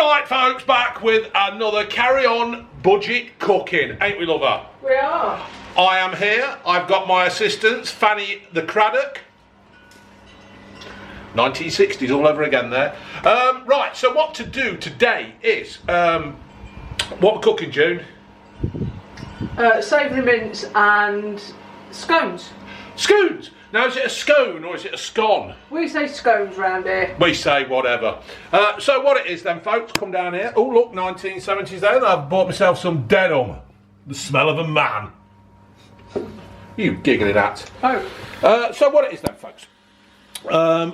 Right, folks, back with another Carry On Budget Cooking. Ain't we, lover? We are. I am here. I've got my assistants, Fanny the Craddock. 1960s all over again there. Right, so what to do today is, what we're cooking, June? Savoury mince and scones. Scones! Now, is it a scone or is it a scone? We say scones round here. We say whatever. So what it is then, folks, come down here. Oh, look, 1970s there, and I've bought myself some denim. The smell of a man. You giggling at. Oh. So what it is then, folks.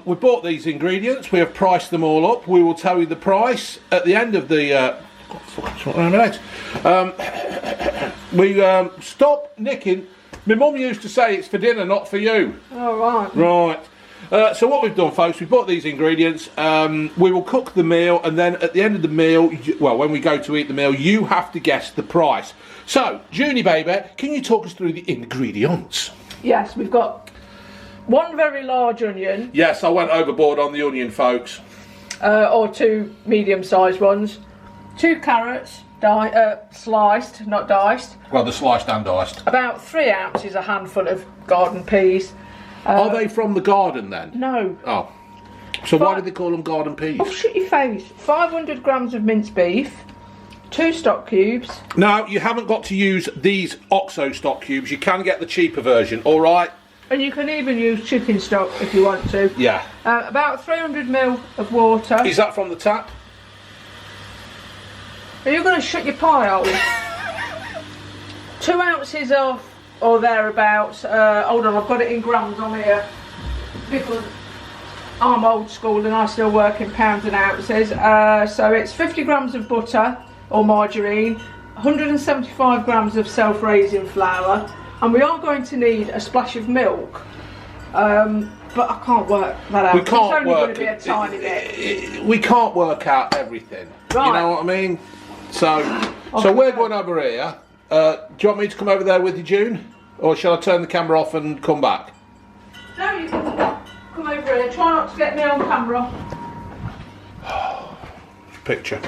We bought these ingredients. We have priced them all up. We will tell you the price at the end of the... stop nicking. My mum used to say it's for dinner, not for you. Oh, right. Right. So what we've done, folks, we've bought these ingredients. We will cook the meal, and then at the end of the meal, well, when we go to eat the meal, you have to guess the price. So, Junie, baby, can you talk us through the ingredients? Yes, we've got one very large onion. Yes, I went overboard on the onion, folks. Or two medium-sized ones. 2 carrots, sliced, not diced. Well, they're sliced and diced. About 3 ounces, a handful of garden peas. Are they from the garden then? No. Oh. So why do they call them garden peas? Oh, shut your face. 500 grams of minced beef. 2 stock cubes. Now, you haven't got to use these OXO stock cubes. You can get the cheaper version, all right? And you can even use chicken stock if you want to. Yeah. About 300ml of water. Is that from the tap? Are you going to shut your pie hole? 2 ounces of, or thereabouts. Hold on, I've got it in grams on here. Because I'm old school and I still work in pounds and ounces. So it's 50 grams of butter or margarine, 175 grams of self-raising flour, and we are going to need a splash of milk. But I can't work that out. We can't it's only work. Going to be a tiny bit. We can't work out everything. Right. You know what I mean? So we're going over here. Do you want me to come over there with you, June? Or shall I turn the camera off and come back? No, you can come over here. Try not to get me on camera. Picture.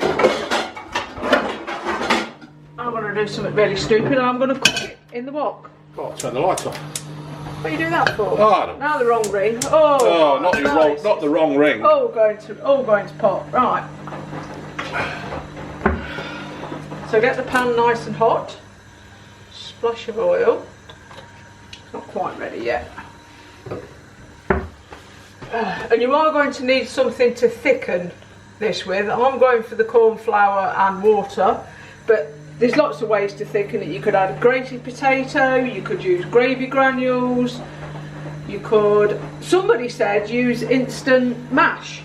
I'm going to do something really stupid and I'm going to cook it in the wok. Oh, turn the lights off. What are you doing that for? Oh, I don't know. Now the wrong ring. Oh, not the wrong ring. All going to pot. Right. So get the pan nice and hot. Splash of oil. It's not quite ready yet. And you are going to need something to thicken this with. I'm going for the corn flour and water, but there's lots of ways to thicken it. You could add a grated potato, you could use gravy granules, you could, somebody said use instant mash.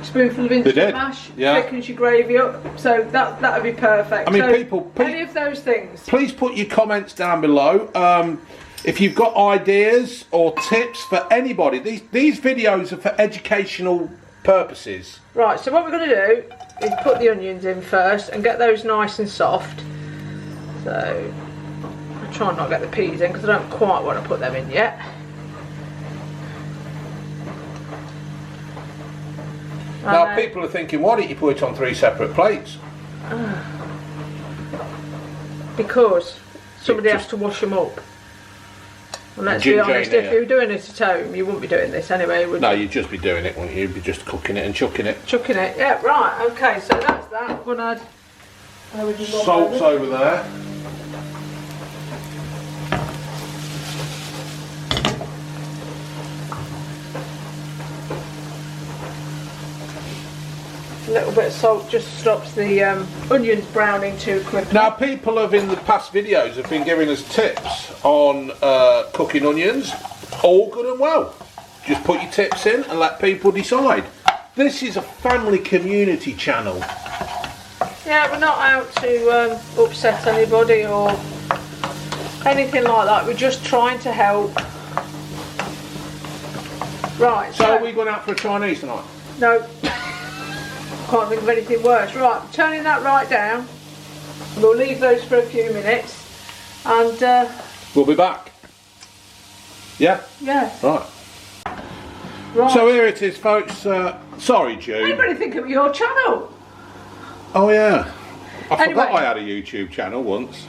Spoonful of instant mash, yeah. Thickens your gravy up, so that would be perfect. I mean, so people, any of those things. Please put your comments down below. If you've got ideas or tips for anybody, these videos are for educational purposes. Right, so what we're going to do is put the onions in first and get those nice and soft. So I'll try and not get the peas in because I don't quite want to put them in yet. Now people are thinking, why don't you put it on 3 separate plates? Because somebody has to wash them up. And let's be honest, if you were doing it at home, you wouldn't be doing this anyway, would you? No, you'd just be doing it, wouldn't you? You'd be just cooking it and chucking it. Chucking it, yeah, right, okay, so that's that. We're going to add salt's over there. A little bit of salt just stops the onions browning too quickly. Now, people have in the past videos have been giving us tips on cooking onions. All good and well. Just put your tips in and let people decide. This is a family community channel. Yeah, we're not out to upset anybody or anything like that. We're just trying to help. Right. So are we going out for a Chinese tonight? No. Can't think of anything worse. Right, I'm turning that right down. We'll leave those for a few minutes and we'll be back. Yeah? Yeah. Right. So here it is, folks. Sorry, June. Anybody think of your channel? Oh yeah. I Anyway. forgot I had a YouTube channel once.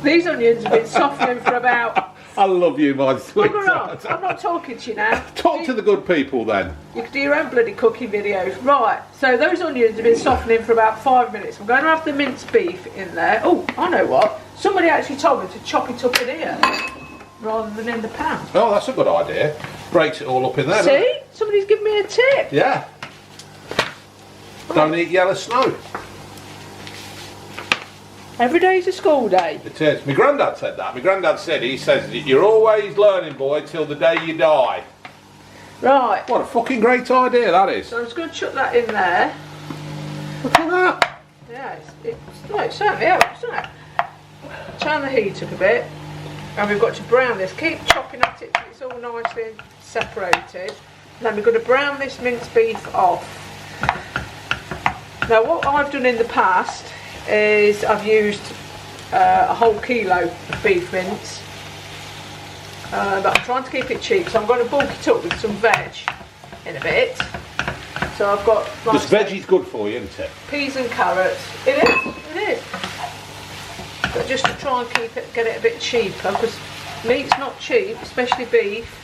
These onions have been softening for about... I love you, my sweet. Bugger off, I'm not talking to you now. Talk to the good people then. You can do your own bloody cooking videos. Right, so those onions have been softening for about 5 minutes. I'm going to have the minced beef in there. Oh, I know what. Somebody actually told me to chop it up in here rather than in the pan. Oh, that's a good idea. Breaks it all up in there. See? Somebody's given me a tip. Yeah. Don't eat yellow snow. Every day's a school day. It is. My granddad said that. My granddad said, he says, you're always learning, boy, till the day you die. Right. What a fucking great idea that is. So I'm just going to chuck that in there. Look at that. Yeah, it certainly helps, doesn't it? Turn the heat up a bit. And we've got to brown this. Keep chopping at it till it's all nicely separated. And then we're going to brown this minced beef off. Now what I've done in the past is I've used a whole kilo of beef mince, but I'm trying to keep it cheap, so I'm going to bulk it up with some veg in a bit. So I've got This veggie's good for you, isn't it? peas and carrots. It is. But just to try and get it a bit cheaper, because meat's not cheap, especially beef.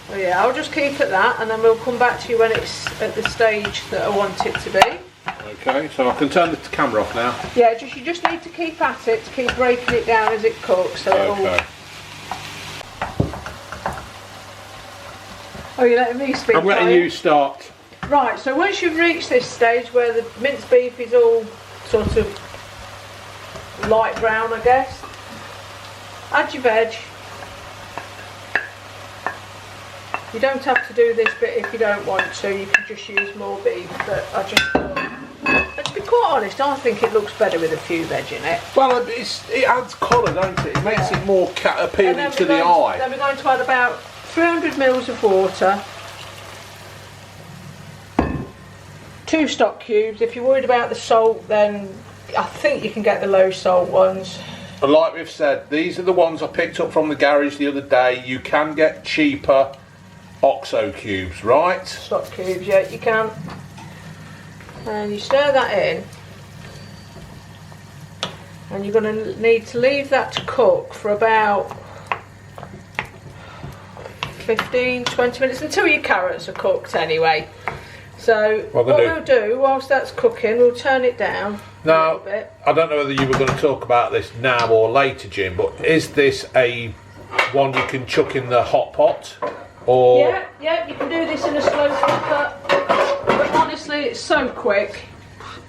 So yeah, I'll just keep at that, and then we'll come back to you when it's at the stage that I want it to be. Okay, so I can turn the camera off now. Yeah, you just need to keep at it, to keep breaking it down as it cooks. So Okay. Oh, you're letting me speak? I'm letting you start. Right, so once you've reached this stage where the minced beef is all sort of light brown, I guess, add your veg. You don't have to do this bit if you don't want to, you can just use more beef, but I just thought, to be quite honest, I think it looks better with a few veg in it. Well, it adds colour, don't it? It makes it more appealing to the eye. Then we're going to add about 300 mils of water, 2 stock cubes. If you're worried about the salt, then I think you can get the low salt ones. And like we've said, these are the ones I picked up from the garage the other day. You can get cheaper OXO cubes, right? Stock cubes, yeah, you can. And you stir that in. And you're going to need to leave that to cook for about 15-20 minutes, until your carrots are cooked anyway. So what we'll do whilst that's cooking, we'll turn it down a little bit. I don't know whether you were going to talk about this now or later, Jim, but is this a one you can chuck in the hot pot? Or Yeah, you can do this in a slow cooker, but honestly it's so quick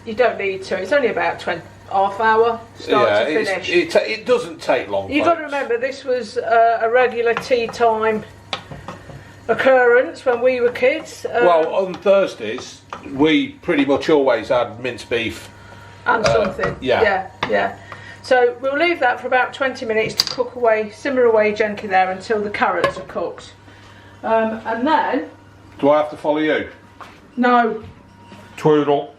you don't need to. It's only about half hour start to finish. It doesn't take long. You've got to remember, this was a regular tea time occurrence when we were kids. Well, on Thursdays we pretty much always had minced beef and something. Yeah. So we'll leave that for about 20 minutes to cook away, simmer away gently there until the carrots are cooked. And then... Do I have to follow you? No. Twiddle.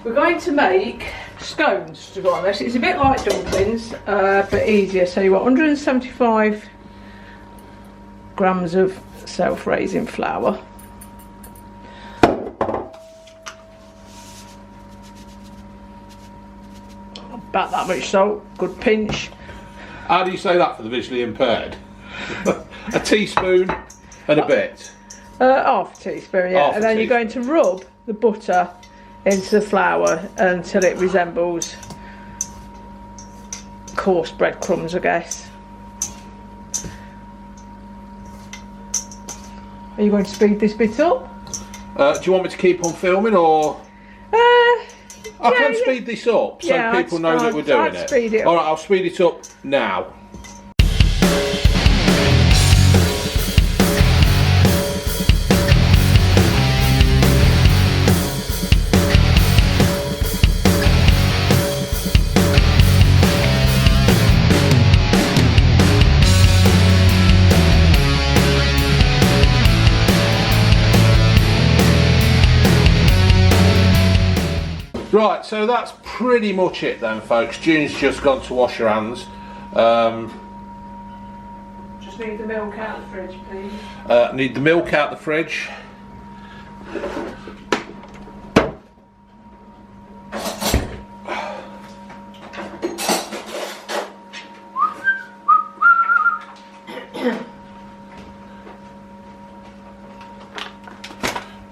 We're going to make scones to go on this. It's a bit like dumplings, but easier. So you want 175 grams of self-raising flour. About that much salt, good pinch. How do you say that for the visually impaired? A teaspoon and a bit. Half a teaspoon, yeah. And then you're going to rub the butter into the flour until it resembles coarse breadcrumbs, I guess. Are you going to speed this bit up? Do you want me to keep on filming, or I can speed this up so people know that we're doing it? Speed it up. All right, I'll speed it up now. Right, so that's pretty much it then, folks. June's just gone to wash her hands. Just need the milk out of the fridge, please. Need the milk out the fridge.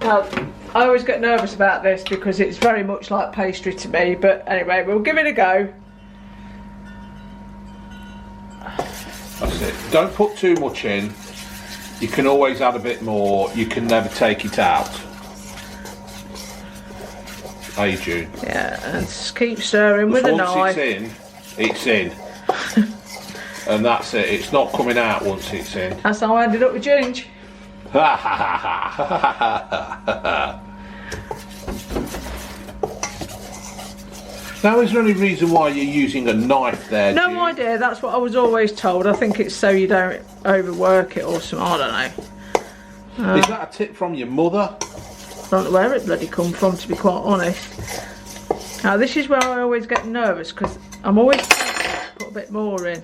Now, I always get nervous about this because it's very much like pastry to me, but anyway, we'll give it a go. That's it. Don't put too much in. You can always add a bit more. You can never take it out. Hey, June. Yeah, and just keep stirring with a knife. Once it's in. And that's it. It's not coming out once it's in. That's how I ended up with Ginge. Ha ha ha ha ha ha ha. Now, is there any reason why you're using a knife there, No June? idea, that's what I was always told. I think it's so you don't overwork it or something, I don't know. Is that a tip from your mother? I don't know where it bloody come from, to be quite honest. Now, this is where I always get nervous because I'm always tempted to put a bit more in.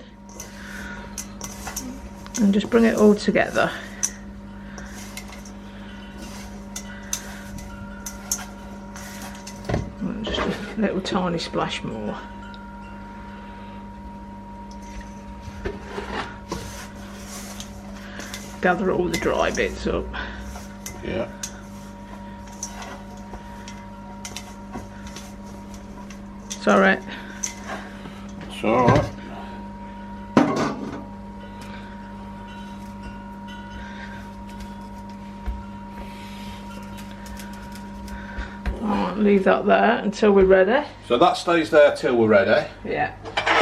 And just bring it all together. Just a little tiny splash more. Gather all the dry bits up. Yeah. It's alright. It's alright. Leave that there until we're ready. So that stays there till we're ready. Yeah.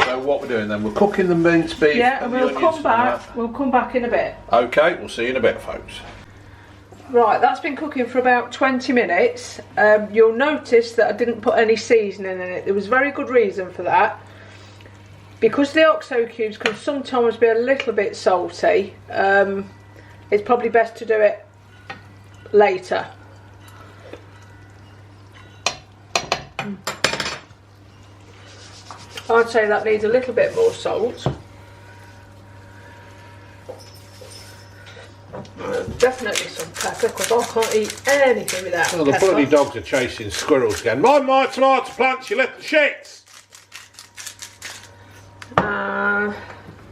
So what we're doing then, we're cooking the minced beef. Yeah, and the we'll onions come and back. that. We'll come back in a bit. Okay, we'll see you in a bit, folks. Right, that's been cooking for about 20 minutes. You'll notice that I didn't put any seasoning in it. There was very good reason for that. Because the oxo cubes can sometimes be a little bit salty, it's probably best to do it later. I'd say that needs a little bit more salt. Definitely some pepper, because I can't eat anything without Oh, the pepper. bloody dogs are chasing squirrels again. Mind my tomato plants, you little shits!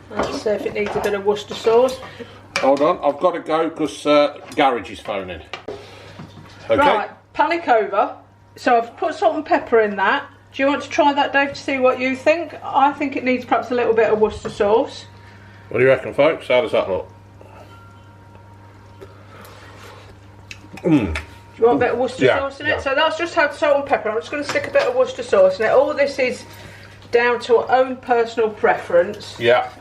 Let's see if it needs a bit of Worcester sauce. Hold on, I've got to go because garage is phoning. Okay. Right, panic over. So I've put salt and pepper in that. Do you want to try that, Dave, to see what you think? I think it needs perhaps a little bit of Worcester sauce. What do you reckon, folks? How does that look? Do you want a bit of Worcester Yeah, sauce in yeah. it? So that's just had salt and pepper. I'm just going to stick a bit of Worcester sauce in it. All this is down to our own personal preference. Yeah.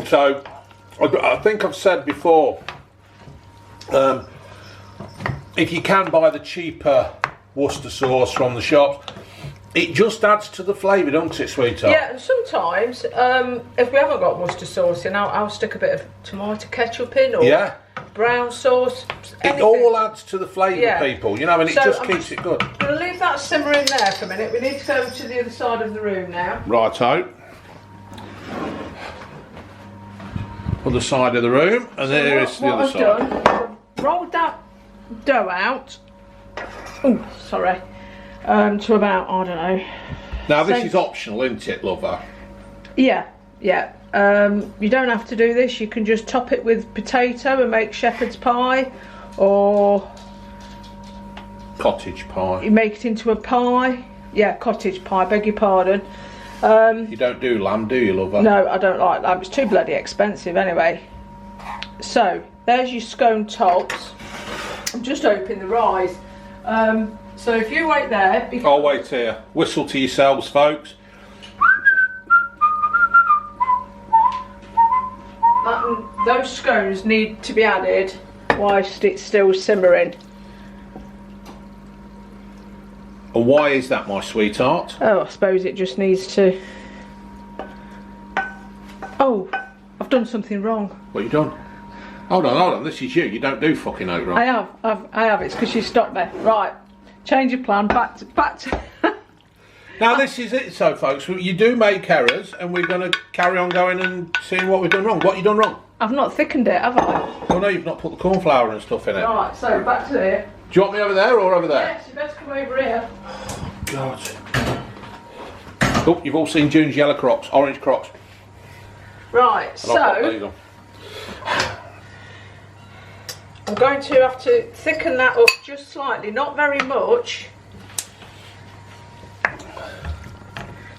So, I think I've said before, if you can buy the cheaper Worcester sauce from the shops, it just adds to the flavour, doesn't it, sweetheart? Yeah, and sometimes, if we haven't got Worcester sauce in, I'll stick a bit of tomato ketchup in, or Yeah. brown sauce. It all adds to the flavour, Yeah. people, you know, and it So just I'm keeps it good. I'm going to leave that simmering there for a minute. We need to go to the other side of the room now. Righto. Other side of the room, and there is the What other I've side. done, I've rolled that dough out. Oh, sorry. To about, I don't know. Now, this So- is optional, isn't it, lover? Yeah, yeah. You don't have to do this. You can just top it with potato and make shepherd's pie, or Cottage pie. you make it into a pie. Yeah, cottage pie, beg your pardon. You don't do lamb, do you, lover? No, I don't like that. It's too bloody expensive anyway. So, there's your scone tops. I'm just opening the rise. So if you wait there... I'll wait here. Whistle to yourselves, folks. Those scones need to be added whilst it's still simmering. And why is that, my sweetheart? Oh, I suppose it just needs to... Oh, I've done something wrong. What you done? Hold on, this is you. You don't do fucking oat I wrong. have. It's because you stopped me. Right, change your plan. Back to. Now this is it, so folks. You do make errors, and we're going to carry on going and seeing what we've done wrong. What you done wrong? I've not thickened it, have I? Oh no, you've not put the corn flour and stuff in it. Right, so back to here. Do you want me over there or over there? Yes, you better come over here. God. Oh, you've all seen June's yellow crocs, orange crocs. Right, so I'm going to have to thicken that up just slightly, not very much.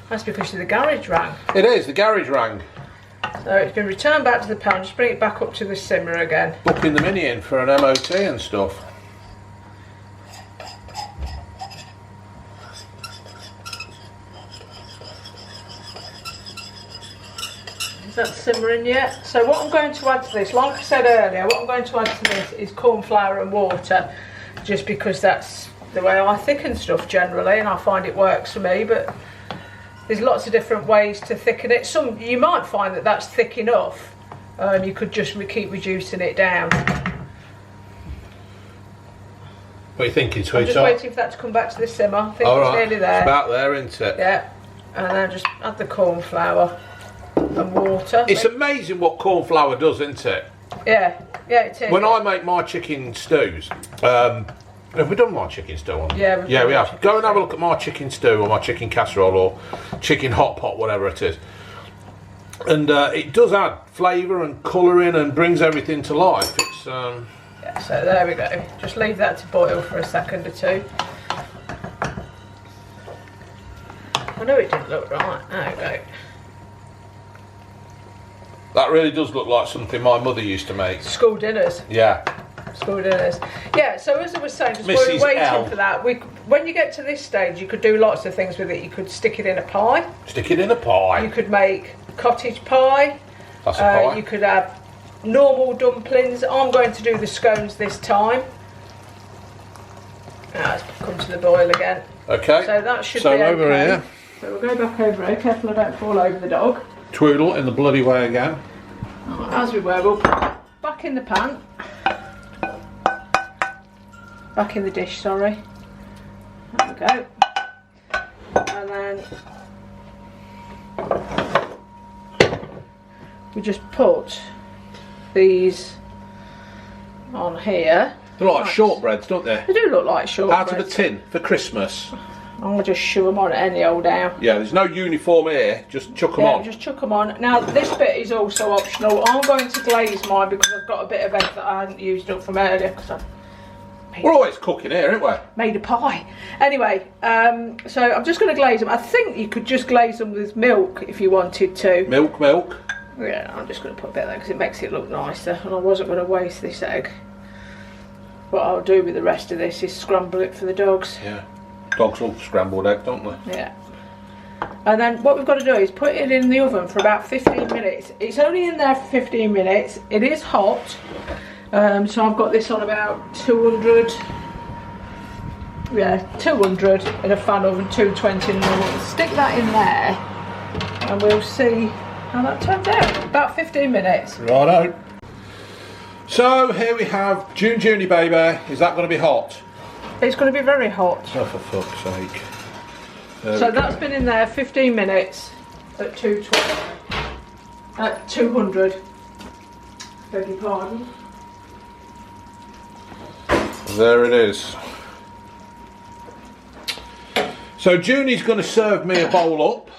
That's because the garage rang. It is, the garage rang. So it's been returned back to the pan, just bring it back up to the simmer again. Booking the Mini in for an MOT and stuff. Is that simmering yet? So what I'm going to add to this, like I said earlier, what I'm going to add to this is corn flour and water, just because that's the way I thicken stuff generally, and I find it works for me, but there's lots of different ways to thicken it. Some, you might find that that's thick enough, you could just keep reducing it down. What are you thinking, I'm sweetheart? just waiting for that to come back to the simmer. I think it's nearly there. It's about there, isn't it? Yeah, and then just add the corn flour and water. It's amazing what corn flour does, isn't it? Yeah, yeah, it is. When I make my chicken stews, have we done my chicken stew on? Yeah, we have. Go and have a look at my chicken stew or my chicken casserole or chicken hot pot, whatever it is. And it does add flavour and colouring and brings everything to life. It's yeah, so there we go. Just leave that to boil for a second or two. I know it didn't look right. There we go. that really does look like something my mother used to make. School dinners. Yeah. School dinners. Yeah, so as I was saying, just while Mrs. we're waiting L. for that, when you get to this stage, you could do lots of things with it. You could stick it in a pie. Stick it in a pie. You could make cottage pie. That's a pie. You could have normal dumplings. I'm going to do the scones this time. Now it's come to the boil again. Okay. So that should so be okay. over here. So we'll go back over here. Careful I don't fall over the dog. Twiddle in the bloody way again. As we were, we'll put it back in the pan. Back in the dish, sorry. There we go. And then we just put these on here. They're like shortbreads, don't they? They do look like shortbreads. Out of a tin for Christmas. I'm going to just shove them on any old now. Yeah, there's no uniform here, just chuck them on. Just chuck them on. Now this bit is also optional. I'm going to glaze mine because I've got a bit of egg that I hadn't used up from earlier because I've We're always cooking here, aren't we? made a pie. Anyway, so I'm just going to glaze them. I think you could just glaze them with milk if you wanted to. Milk. Yeah, I'm just going to put a bit there because it makes it look nicer, and I wasn't going to waste this egg. What I'll do with the rest of this is scramble it for the dogs. Yeah. Dogs love scrambled egg, don't they? Yeah. And then what we've got to do is put it in the oven for about 15 minutes. It's only in there for 15 minutes. It is hot. So I've got this on about 200. Yeah, 200 in a fan oven, 220 in the oven. Stick that in there and we'll see how that turns out. About 15 minutes. Righto. So here we have Junie baby. Is that going to be hot? It's going to be very hot. Oh, for fuck's sake. So that's been in there 15 minutes at 220. At 200. Beg your pardon. There it is. So Junie's going to serve me a bowl up.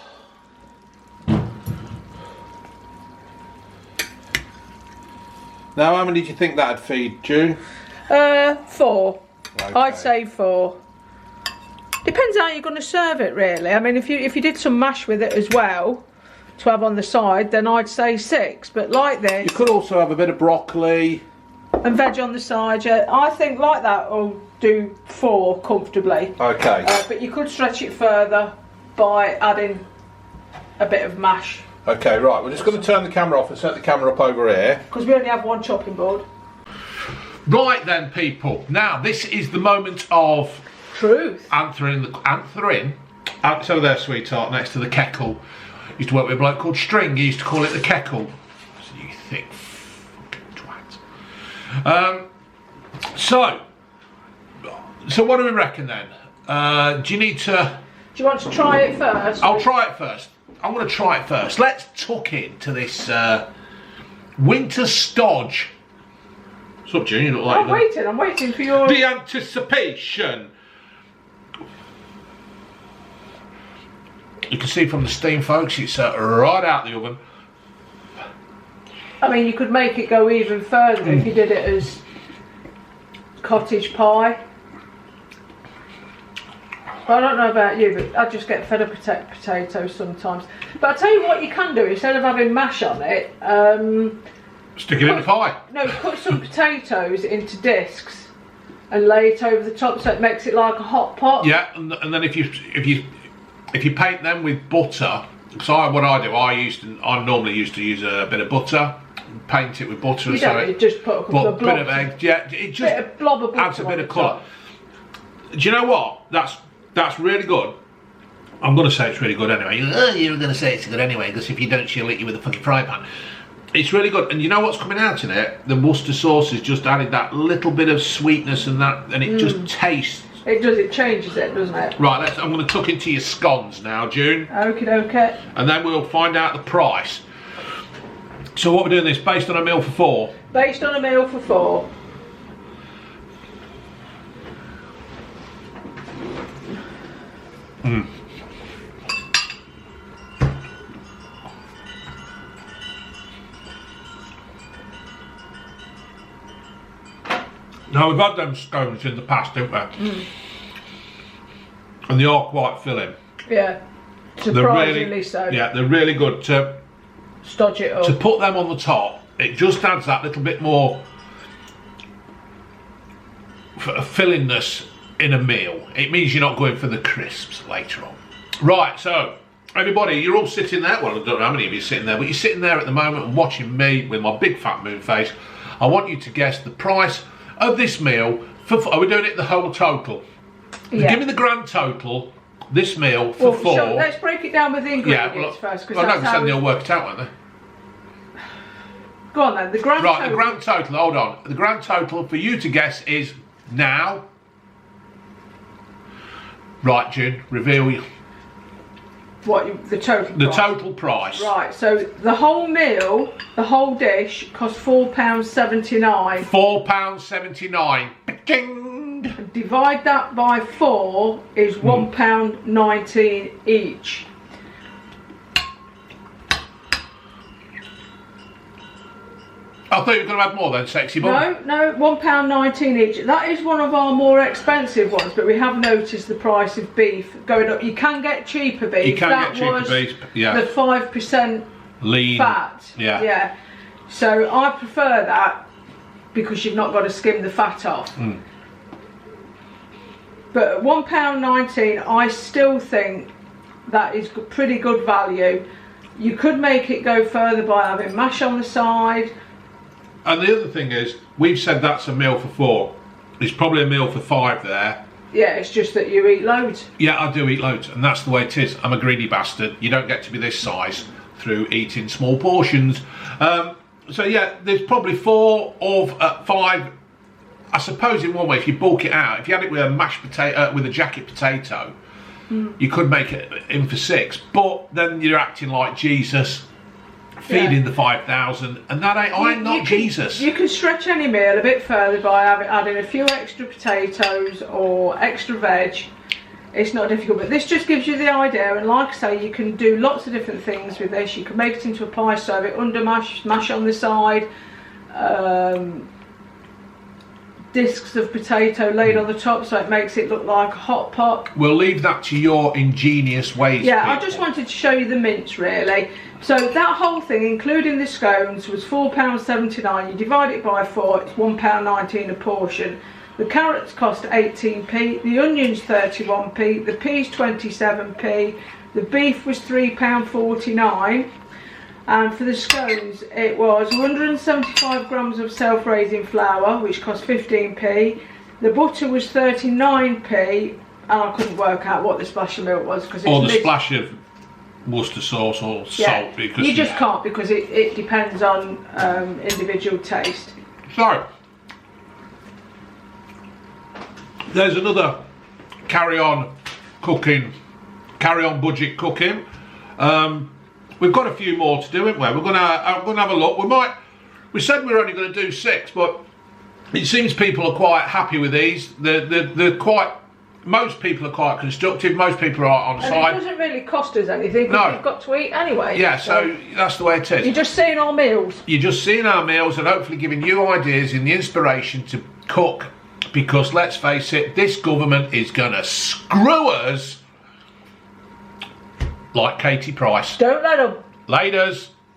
Now, how many do you think that'd feed, June? 4. Okay. I'd say 4. Depends how you're going to serve it, really. I mean, if you did some mash with it as well to have on the side, then I'd say 6. But like this, You could also have a bit of broccoli. and veg on the side, yeah, I think like that will do 4 comfortably. Okay. But you could stretch it further by adding a bit of mash, Okay, right. We're just going to turn the camera off and set the camera up over here. because we only have one chopping board. Right then, people. Now, this is the moment of Truth. answering. So there, sweetheart, next to the kettle. Used to work with a bloke called String. He used to call it the kettle. So you thick fucking twat. So what do we reckon then? Do you need to Do you want to try it first? I'll try it first. I'm going to try it first. Let's tuck into this winter stodge. What's up, June? You look like I'm waiting for your... The anticipation. You can see from the steam, folks, it's right out the oven. I mean, you could make it go even further if you did it as cottage pie. I don't know about you, but I just get fed up with potatoes sometimes. But I'll tell you what you can do, instead of having mash on it, stick it in the pie. No, put some potatoes into discs and lay it over the top so it makes it like a hot pot. Yeah, and then if you paint them with butter, because what I do, I normally used to use a bit of butter, paint it with butter. You just put a couple of blobs. Bit of egg, yeah, it just adds a bit of colour. Do you know what? That's really good. I'm going to say it's really good anyway. You're going to say it's good anyway, because if you don't, she'll hit you with a fucking fry pan. It's really good, and you know what's coming out in it? The Worcester sauce has just added that little bit of sweetness and it just tastes. It does. It changes it, doesn't it? Right. I'm going to tuck into your scones now, June. Okay. And then we'll find out the price. So what we're doing this based on a meal for 4. Based on a meal for 4. Now we've had them scones in the past, haven't we? And they are quite filling. Yeah, surprisingly so. Yeah, they're really good to stodge it up. To put them on the top, it just adds that little bit more fillingness in a meal. It means you're not going for the crisps later on. Right, so everybody, you're all sitting there. Well, I don't know how many of you are sitting there, but you're sitting there at the moment and watching me with my big fat moon face. I want you to guess the price of this meal. Are we doing it the whole total? Yeah. Give me the grand total. This meal for 4. So let's break it down with the ingredients first. I know because they'll work it out, won't they? Go on then. The grand total. The grand total. Hold on. The grand total for you to guess is now. Right, June. Reveal the total. The total price. Right. So the whole meal, the whole dish, costs £4.79. £4.79. Ding. Divide that by 4 is £1.19 each. I thought you were going to have more then, sexy boy. No, £1.19 each. That is one of our more expensive ones, but we have noticed the price of beef going up. You can get cheaper beef. You can get cheaper beef, yeah. The 5% lean fat. Yeah. So I prefer that because you've not got to skim the fat off. But at £1.19, I still think that is pretty good value. You could make it go further by having mash on the side. And the other thing is, we've said that's a meal for 4. It's probably a meal for 5 there. Yeah, it's just that you eat loads. Yeah, I do eat loads, and that's the way it is. I'm a greedy bastard. You don't get to be this size through eating small portions. So yeah, there's probably 4 of 5. I suppose in one way, if you bulk it out, if you had it with a mashed potato, with a jacket potato, you could make it in for 6. But then you're acting like Jesus, feeding the 5,000, and that ain't. I'm not Jesus. You can stretch any meal a bit further by adding a few extra potatoes or extra veg. It's not difficult, but this just gives you the idea. And like I say, you can do lots of different things with this. You can make it into a pie, serve it under mash on the side. Discs of potato laid on the top so it makes it look like a hot pot. We'll leave that to your ingenious ways. Yeah, people. I just wanted to show you the mince really. So that whole thing, including the scones, was £4.79. You divide it by 4, it's £1.19 a portion. The carrots cost 18p, the onions 31p, the peas 27p, the beef was £3.49. And for the scones, it was 175 grams of self-raising flour, which cost 15p. The butter was 39p, and I couldn't work out what the splash of milk was because or the splash of Worcester sauce or salt, because you just can't, because it depends on individual taste. So there's another carry-on cooking carry on budget cooking. We've got a few more to do, haven't we? We're gonna have a look. We said we were only going to do 6, but it seems people are quite happy with these. They're quite. Most people are quite constructive. Most people are on side. It doesn't really cost us anything because No. we've got to eat anyway. Yeah, so that's the way it is. You're just seeing our meals. You're just seeing our meals and hopefully giving you ideas and the inspiration to cook. Because let's face it, this government is going to screw us like Katie Price. Don't let them. Laters.